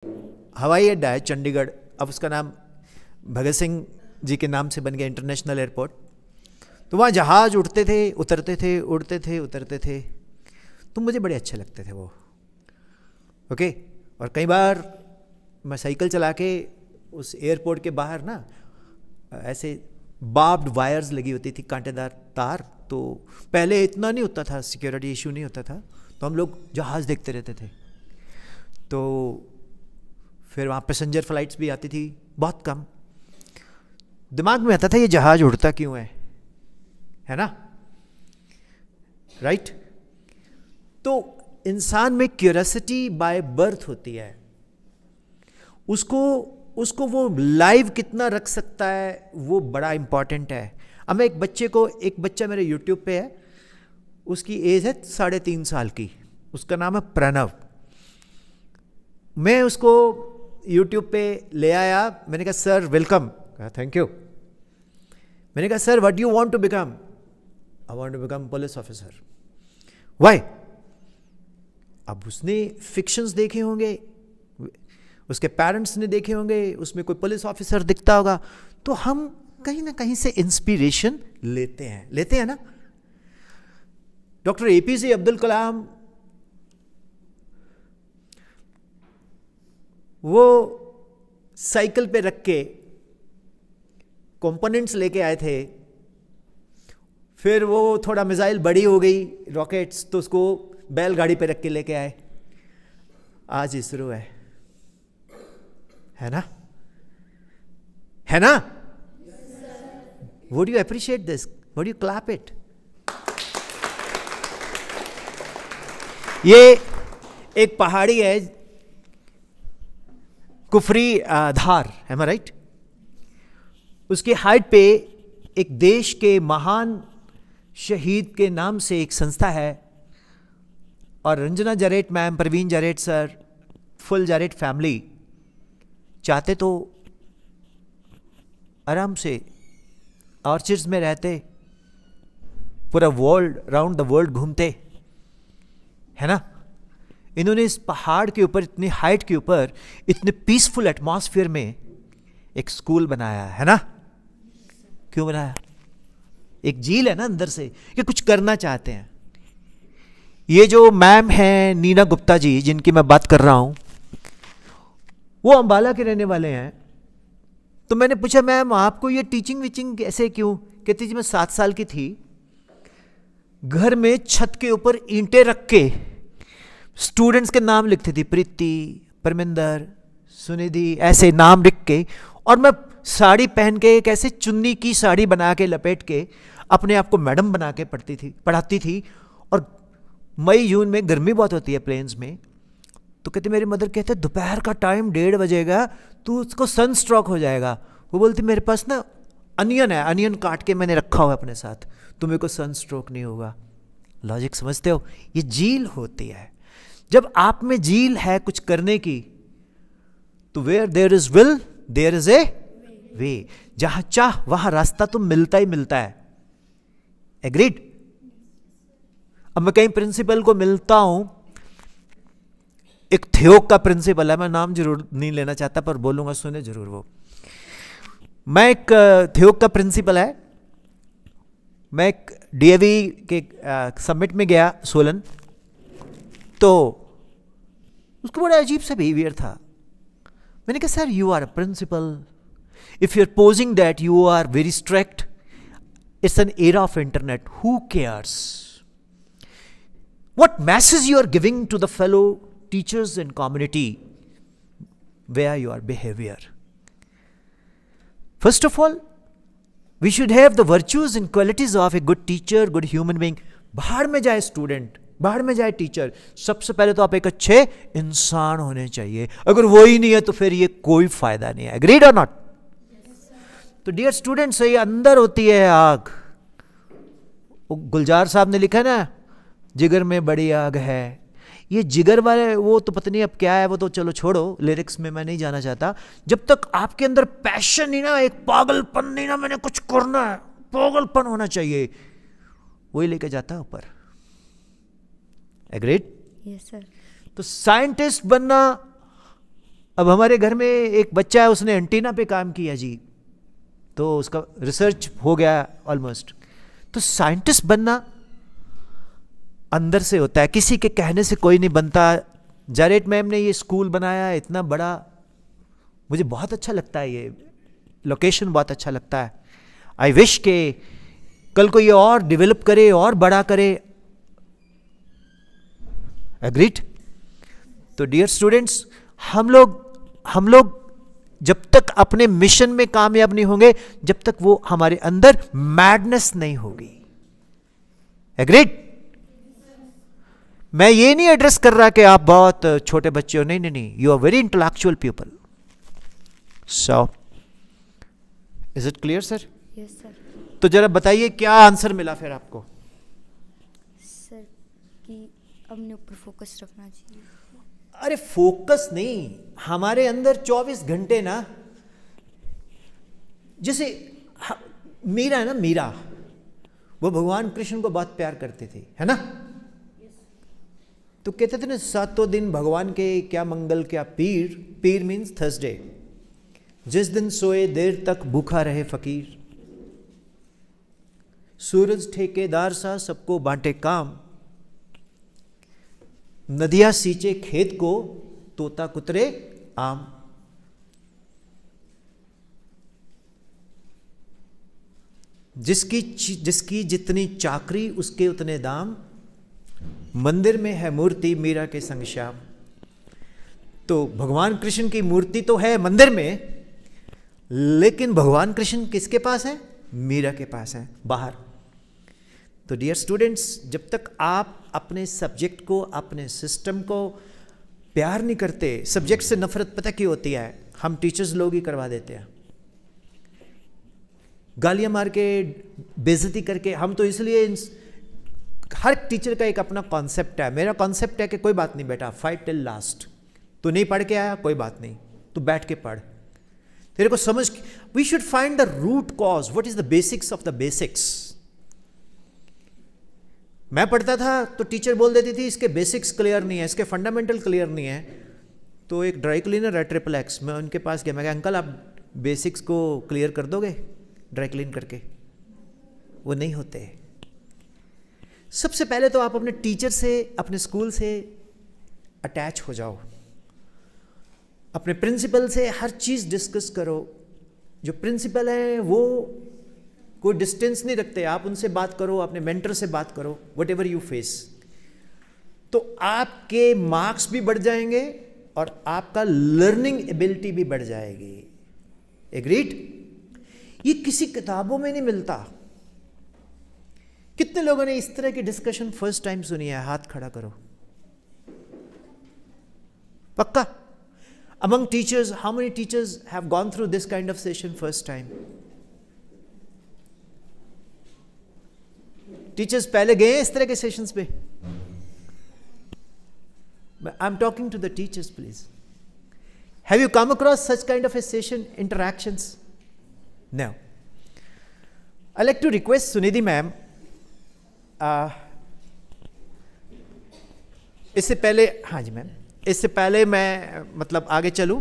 हवाई अड्डा है चंडीगढ़, अब उसका नाम भगत सिंह जी के नाम से बन गया इंटरनेशनल एयरपोर्ट। तो वहाँ जहाज़ उड़ते थे, उतरते थे, उड़ते थे, उतरते थे, तो मुझे बड़े अच्छे लगते थे वो। ओके। और कई बार मैं साइकिल चला के उस एयरपोर्ट के बाहर ना ऐसे बार्ब्ड वायर्स लगी होती थी, कांटेदार तार, तो पहले इतना नहीं होता था, सिक्योरिटी इशू नहीं होता था, तो हम लोग जहाज़ देखते रहते थे। तो फिर वहाँ पैसेंजर फ्लाइट्स भी आती थी, बहुत कम। दिमाग में आता था ये जहाज़ उड़ता क्यों है ना, राइट। तो इंसान में क्यूरियोसिटी बाय बर्थ होती है, उसको वो लाइव कितना रख सकता है वो बड़ा इंपॉर्टेंट है। अब मैं एक बच्चा मेरे यूट्यूब पे है, उसकी एज है 3.5 साल की, उसका नाम है प्रणव। मैं उसको यूट्यूब पे ले आया, मैंने कहा सर वेलकम, कहा थैंक यू। मैंने कहा sir what you want to become? I want to become police officer. Why? अब उसने फिक्शंस देखे होंगे, उसके पेरेंट्स ने देखे होंगे, उसमें कोई पुलिस ऑफिसर दिखता होगा, तो हम कहीं ना कहीं से इंस्पिरेशन लेते हैं ना। डॉक्टर एपीजे अब्दुल कलाम वो साइकिल पे रख के कंपोनेंट्स लेके आए थे, फिर वो थोड़ा मिसाइल बड़ी हो गई रॉकेट्स, तो उसको बैलगाड़ी पे रख के लेके आए। आज इसरो है ना, would you appreciate this? Would you clap it? ये एक पहाड़ी है कुफरी धार, एम आई राइट? उसकी हाइट पे एक देश के महान शहीद के नाम से एक संस्था है, और Ranjana Jaret ma'am, Praveen Jaret sir, full Jaret family चाहते तो आराम से ऑर्चिड्स में रहते, पूरा वर्ल्ड, राउंड द वर्ल्ड घूमते, है ना। इन्होंने इस पहाड़ के ऊपर, इतनी हाइट के ऊपर, इतने पीसफुल एटमॉस्फेयर में एक स्कूल बनाया, है ना। क्यों बनाया? एक झील है ना अंदर से, कि कुछ करना चाहते हैं। ये जो मैम है नीना गुप्ता जी, जिनकी मैं बात कर रहा हूं, वो अंबाला के रहने वाले हैं। तो मैंने पूछा मैम आपको ये टीचिंग विचिंग ऐसे क्यों? कहती जी मैं 7 साल की थी, घर में छत के ऊपर ईंटें रख के स्टूडेंट्स के नाम लिखती थी, प्रीति, परमिंदर, सुनिधि, ऐसे नाम लिख के, और मैं साड़ी पहन के, एक ऐसे चुन्नी की साड़ी बना के लपेट के अपने आप को मैडम बना के पढ़ाती थी। और मई जून में गर्मी बहुत होती है प्लेन्स में, तो कहते, मेरी मदर कहते दोपहर का टाइम 1:30 बजेगा, तो उसको सन स्ट्रोक हो जाएगा। वो बोलती मेरे पास ना अनियन है, अनियन काट के मैंने रखा हुआ है अपने साथ, तो मेरे को सन स्ट्रोक नहीं होगा। लॉजिक समझते हो? ये झील होती है। जब आप में झील है कुछ करने की, तो where there is will there is a way. जहां चाह वहां रास्ता तो मिलता ही मिलता है। एग्रीड? अब मैं कई प्रिंसिपल को मिलता हूं, एक थियोग का प्रिंसिपल है, मैं नाम जरूर नहीं लेना चाहता पर बोलूंगा, सुने जरूर वो। मैं एक थियोग का प्रिंसिपल है, मैं एक डीएवी के समिट में गया सोलन, तो उसको बड़ा अजीब सा बिहेवियर था। मैंने कहा sir you are a principal, if you are posing that you are very strict, it's an era of internet, who cares what message you are giving to the fellow teachers and community via your behavior? First of all, we should have the virtues and qualities of a good teacher, good human being. बाहर में जाए student, बाहर में जाए teacher, सबसे पहले तो आप एक अच्छे इंसान होने चाहिए। अगर वो ही नहीं है तो फिर ये कोई फायदा नहीं है। एग्रीड और नॉट? तो डियर स्टूडेंट्स, ये अंदर होती है आग। गुलजार साहब ने लिखा ना, जिगर में बड़ी आग है। ये जिगर वाले, वो तो पता नहीं अब क्या है, वो तो चलो छोड़ो, लिरिक्स में मैं नहीं जाना चाहता। जब तक आपके अंदर पैशन नहीं ना, एक पागलपन नहीं ना, मैंने कुछ करना है, पागलपन होना चाहिए, वही लेके जाता है ऊपर। एग्रीड? Yes sir. तो साइंटिस्ट बनना अब हमारे घर में एक बच्चा है, उसने एंटीना पे काम किया जी, तो उसका रिसर्च हो गया ऑलमोस्ट। तो साइंटिस्ट बनना अंदर से होता है, किसी के कहने से कोई नहीं बनता। जारेट मैम ने ये स्कूल बनाया है इतना बड़ा, मुझे बहुत अच्छा लगता है, ये लोकेशन बहुत अच्छा लगता है। आई विश के कल को ये और डेवलप करे और बड़ा करे। एग्रीड? तो डियर स्टूडेंट्स, हम लोग जब तक अपने मिशन में कामयाब नहीं होंगे, जब तक वो हमारे अंदर मैडनेस नहीं होगी। एग्रीड? मैं ये नहीं एड्रेस कर रहा कि आप बहुत छोटे बच्चे हो, नहीं नहीं नहीं, you are very intellectual people. So is it clear sir? Yes sir. तो जरा बताइए क्या आंसर मिला फिर आपको? सर कि अपने ऊपर फोकस रखना चाहिए। अरे फोकस नहीं, हमारे अंदर 24 घंटे ना, जैसे मीरा है ना, मीरा वो भगवान कृष्ण को बहुत प्यार करते थे, है ना? तो कहते थे ना, सातों दिन भगवान के क्या मंगल क्या पीर, पीर मीन्स थर्सडे, जिस दिन सोए देर तक भूखा रहे फकीर, सूरज ठेकेदार सा सबको बांटे काम, नदियां सींचे खेत को, तोता कुतरे आम। जिसकी जितनी चाकरी उसके उतने दाम, मंदिर में है मूर्ति मीरा के संग श्याम। तो भगवान कृष्ण की मूर्ति तो है मंदिर में, लेकिन भगवान कृष्ण किसके पास है? मीरा के पास है, बाहर। तो डियर स्टूडेंट्स, जब तक आप अपने सब्जेक्ट को, अपने सिस्टम को प्यार नहीं करते, सब्जेक्ट से नफरत पता क्यों होती है? हम टीचर्स लोग ही करवा देते हैं, गालियां मार के, बेइज्जती करके। हम तो इसलिए हर टीचर का एक अपना कॉन्सेप्ट है। मेरा कॉन्सेप्ट है कि कोई बात नहीं बेटा, फाइट टिल लास्ट। तो नहीं पढ़ के आया, कोई बात नहीं, तो बैठ के पढ़, तेरे को समझ। We should find the root cause, what is the basics of the basics. मैं पढ़ता था तो टीचर बोल देती थी इसके बेसिक्स क्लियर नहीं है, इसके फंडामेंटल क्लियर नहीं है। तो एक ड्राई क्लीनर है XXX, मैं उनके पास गया, मैं कहा अंकल आप बेसिक्स को क्लियर कर दोगे ड्राई क्लीन करके? वो नहीं होते। सबसे पहले तो आप अपने टीचर से, अपने स्कूल से अटैच हो जाओ, अपने प्रिंसिपल से हर चीज़ डिस्कस करो। जो प्रिंसिपल है वो कोई डिस्टेंस नहीं रखते, आप उनसे बात करो, अपने मेंटर से बात करो, वट एवर यू फेस। तो आपके मार्क्स भी बढ़ जाएंगे और आपका लर्निंग एबिलिटी भी बढ़ जाएगी। एग्रीड? ये किसी किताबों में नहीं मिलता। कितने लोगों ने इस तरह की डिस्कशन फर्स्ट टाइम सुनी है? हाथ खड़ा करो। पक्का? Among teachers, how many teachers have gone through this kind of session first time? Teachers पहले गए हैं इस तरह के सेशंस पे? I'm talking to the teachers, please. Have you come across such kind of a session interactions? No. I'd like to request Sunidhi ma'am. इससे पहले, हाँ जी मैम, इससे पहले मैं मतलब आगे चलूँ,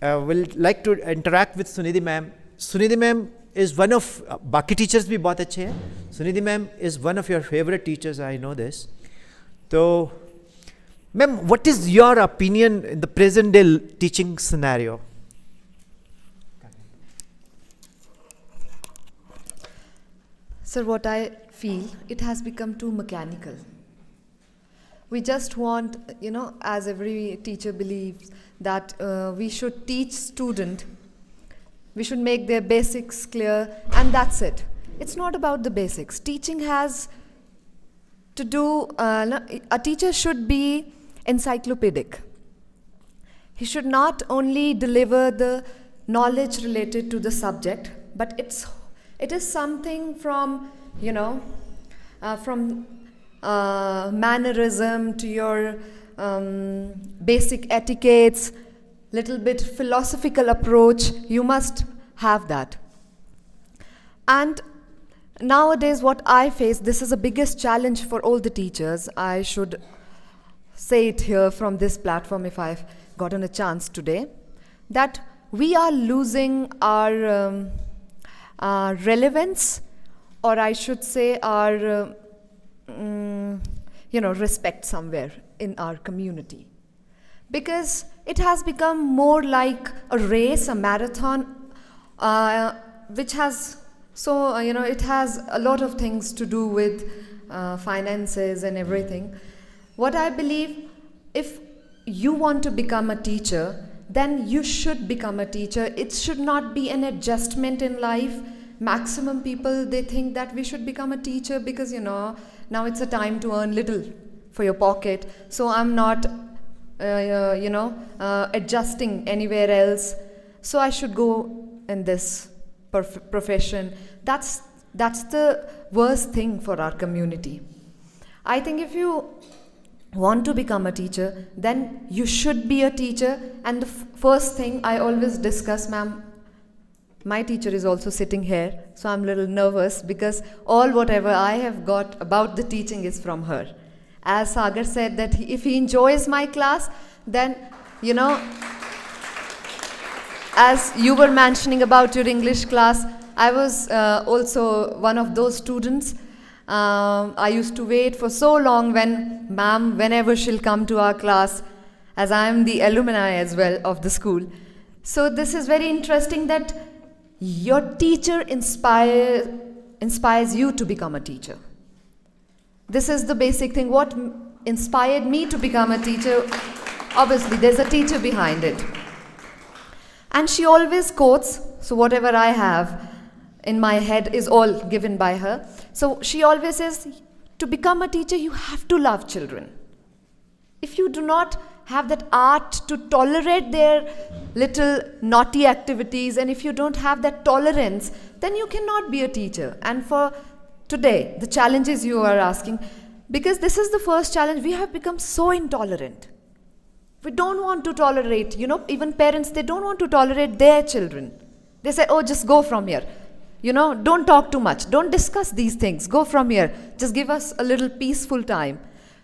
will like to interact with Sunidhi ma'am. Sunidhi ma'am is one of, बाकी टीचर्स भी बहुत अच्छे हैं, Sunidhi ma'am is one of your favourite teachers, I know this. तो ma'am, what is your opinion in the present day teaching scenario? Sir, what I feel, it has become too mechanical. We just want, as every teacher believes, that we should teach student, we should make their basics clear, and that's it. It's not about the basics. Teaching has to do, a teacher should be encyclopedic. He should not only deliver the knowledge related to the subject, but it is something from, mannerism to your basic etiquettes, little bit philosophical approach. You must have that. And nowadays what I face, this is the biggest challenge for all the teachers. I should say it here from this platform if I gotten a chance today, that we are losing our relevance, or I should say our respect somewhere in our community, because it has become more like a race, a marathon, which has it has a lot of things to do with finances and everything. What I believe, if you want to become a teacher, then you should become a teacher. It should not be an adjustment in life. Maximum people, they think that we should become a teacher because now it's a time to earn little for your pocket, so I'm not adjusting anywhere else, so I should go in this profession. That's the worst thing for our community. I think if you want to become a teacher, then you should be a teacher. And the first thing I always discuss, ma'am, my teacher is also sitting here, so I'm a little nervous because whatever I have got about the teaching is from her. As Sagar said, that if he enjoys my class, then, as you were mentioning about your English class, I was also one of those students. I used to wait for so long whenever she'll come to our class, as I am the alumni as well of the school. So this is very interesting that your teacher inspires you to become a teacher. This is the basic thing. What inspired me to become a teacher, obviously there's a teacher behind it. And she always quotes, so whatever I have in my head is all given by her. So she always says, to become a teacher, you have to love children. If you do not have that art to tolerate their little naughty activities, and if you don't have that tolerance, then you cannot be a teacher. And for today, the challenges you are asking, because this is the first challenge, we have become so intolerant. We don't want to tolerate, even parents, they don't want to tolerate their children. They say, oh, just go from here. Don't talk too much. Don't discuss these things. Go from here. Just give us a little peaceful time.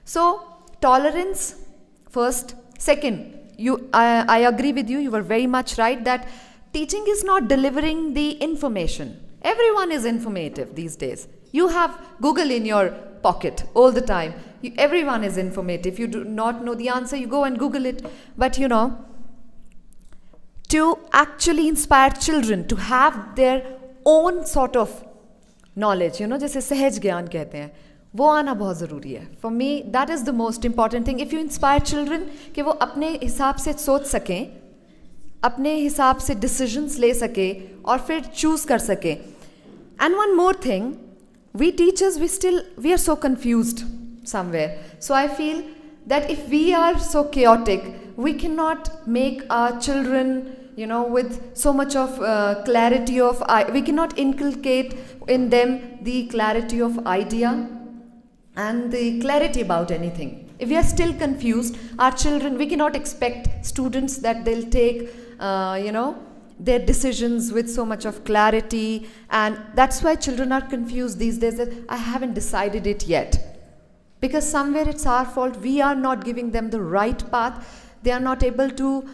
So, tolerance first. Second, I agree with you. You were very much right that teaching is not delivering the information. Everyone is informative these days. You have Google in your pocket all the time. Everyone is informative. If you do not know the answer, you go and Google it. But to actually inspire children to have their own sort of knowledge, जैसे सहज ज्ञान कहते हैं, वो आना बहुत ज़रूरी है. For me, that is the most important thing. If you inspire children कि वो अपने हिसाब से सोच सकें, अपने हिसाब से decisions ले सकें और फिर choose कर सकें. And one more thing, we teachers, we are so confused somewhere. So I feel that if we are so chaotic, we cannot make our children with so much of clarity of, we cannot inculcate in them the clarity of idea and the clarity about anything. If we are still confused, our children, we cannot expect students that they'll take, their decisions with so much of clarity, and that's why children are confused these days, that I haven't decided it yet. Because somewhere it's our fault, we are not giving them the right path. They are not able to,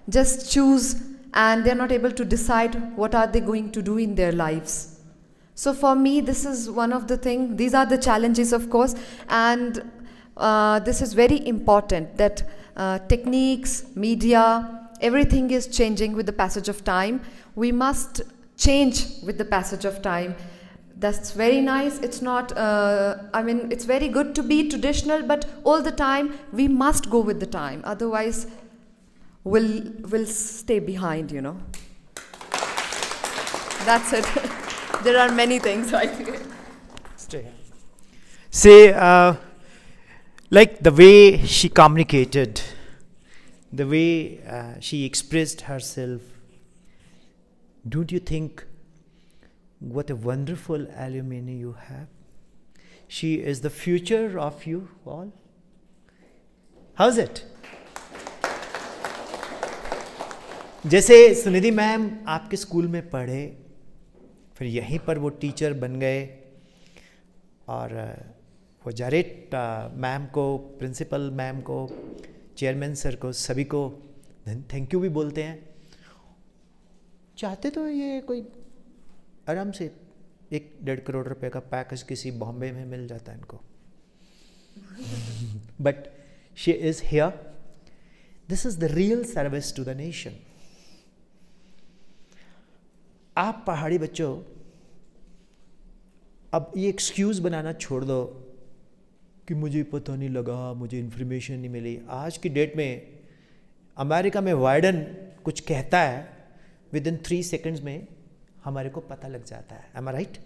just choose, and they're not able to decide what are they going to do in their lives. So for me, this is one of the things, these are the challenges, of course, and this is very important that techniques, media, everything is changing with the passage of time. We must change with the passage of time. That's very nice. It's not, it's very good to be traditional, but all the time we must go with the time. Otherwise, we'll stay behind, That's it. There are many things, I think. Say, like the way she communicated, the way she expressed herself, don't you think what a wonderful alumni you have? She is the future of you all. How's it? जैसे Sunidhi ma'am आपके school में पढ़े, फिर यहीं पर वो teacher बन गए, और वो जारेट मैम को, प्रिंसिपल मैम को चेयरमैन सर को, सभी को थैंक यू भी बोलते हैं। चाहते तो ये कोई आराम से 1-1.5 करोड़ रुपए का पैकेज किसी बॉम्बे में मिल जाता है इनको, but she is here. This is the real service to the nation. आप पहाड़ी बच्चों अब ये एक्सक्यूज़ बनाना छोड़ दो कि मुझे पता नहीं लगा, मुझे इन्फॉर्मेशन नहीं मिली। आज की डेट में अमेरिका में वाइडन कुछ कहता है, विद इन 3 सेकेंड्स में हमारे को पता लग जाता है। एम आई राइट?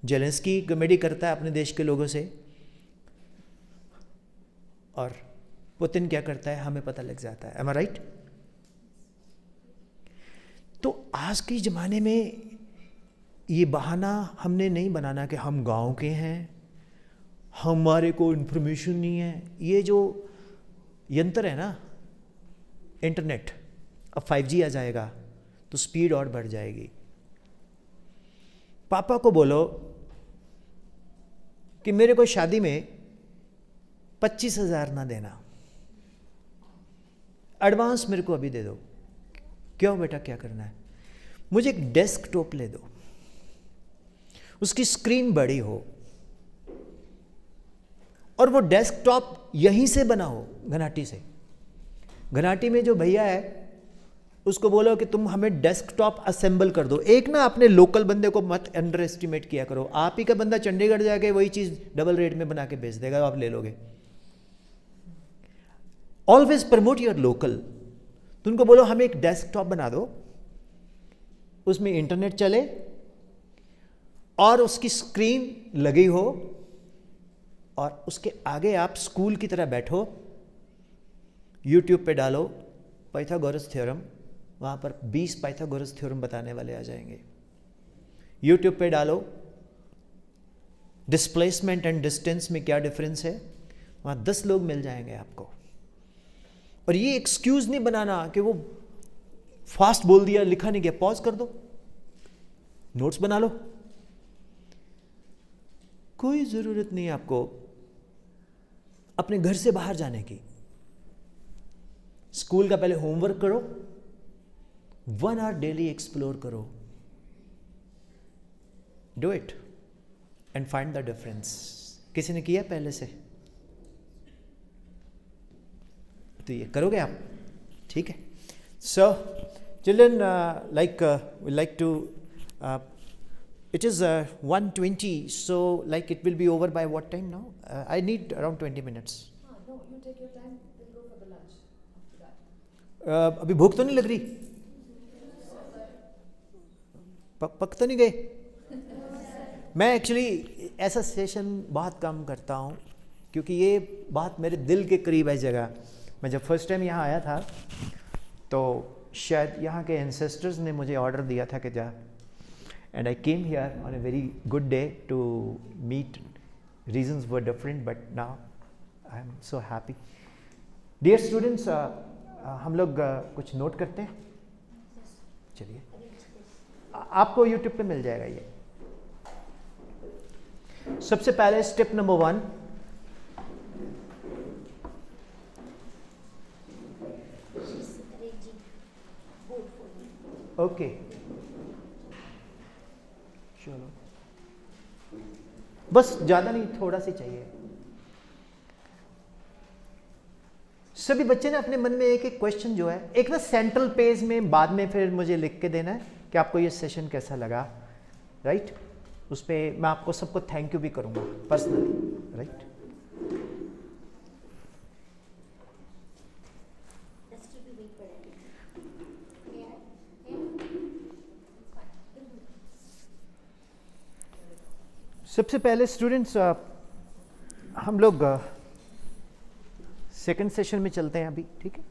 जेलेंस्की कॉमेडी करता है अपने देश के लोगों से, और पुतिन क्या करता है, हमें पता लग जाता है। एम आई राइट? तो आज के ज़माने में ये बहाना हमने नहीं बनाना कि हम गांव के हैं, हमारे को इन्फॉर्मेशन नहीं है। ये जो यंत्र है ना इंटरनेट, अब 5G आ जाएगा तो स्पीड और बढ़ जाएगी। पापा को बोलो कि मेरे को शादी में 25,000 ना देना, एडवांस मेरे को अभी दे दो। क्यों बेटा, क्या करना है? मुझे एक डेस्कटॉप ले दो, उसकी स्क्रीन बड़ी हो और वो डेस्कटॉप यहीं से बना हो, घनाटी से। घनाटी में जो भैया है उसको बोलो कि तुम हमें डेस्कटॉप असेंबल कर दो। एक ना अपने लोकल बंदे को मत अंडर एस्टिमेट किया करो। आप ही का बंदा चंडीगढ़ जाके वही चीज डबल रेट में बना के बेच देगा, आप ले लोगे। Always promote your local. तुमको बोलो हमें एक डेस्कटॉप बना दो, उसमें इंटरनेट चले और उसकी स्क्रीन लगी हो, और उसके आगे आप स्कूल की तरह बैठो, यूट्यूब पे डालो पाइथागोरस थ्योरम, वहाँ पर 20 पाइथागोरस थ्योरम बताने वाले आ जाएंगे। यूट्यूब पे डालो डिस्प्लेसमेंट एंड डिस्टेंस में क्या डिफरेंस है, वहाँ 10 लोग मिल जाएंगे आपको। और ये एक्सक्यूज नहीं बनाना कि वो फास्ट बोल दिया, लिखा नहीं गया, पॉज कर दो, नोट्स बना लो। कोई जरूरत नहीं आपको अपने घर से बाहर जाने की। स्कूल का पहले होमवर्क करो, 1 आवर डेली एक्सप्लोर करो, do it and find the difference. किसी ने किया पहले से? तो ये करोगे आप, ठीक है? So children, like to it is 1:20, so like it will be over by what time now? I need around 20 minutes. No, you take your time. We'll go for the lunch after that. अभी भूख तो नहीं लग रही? पक तो नहीं गए? मैं एक्चुअली ऐसा सेशन बहुत कम करता हूँ क्योंकि ये बात मेरे दिल के करीब है जगह। मैं जब फर्स्ट टाइम यहाँ आया था तो शायद यहाँ के एंसेस्टर्स ने मुझे ऑर्डर दिया था कि जा, and I came here on a very good day to meet. Reasons were different, but now I am so happy. Dear students, हम लोग कुछ नोट करते हैं। चलिए, आपको YouTube पे मिल जाएगा ये। सबसे पहले स्टेप नंबर 1, ओके, चलो बस ज़्यादा नहीं, थोड़ा सी चाहिए। सभी बच्चे ने अपने मन में एक एक क्वेश्चन जो है, एक ना सेंट्रल पेज में बाद में फिर मुझे लिख के देना है कि आपको ये सेशन कैसा लगा, राइट? उस पर मैं आपको सबको थैंक यू भी करूँगा पर्सनली, राइट? सबसे पहले स्टूडेंट्स हम लोग सेकंड सेशन में चलते हैं अभी, ठीक है?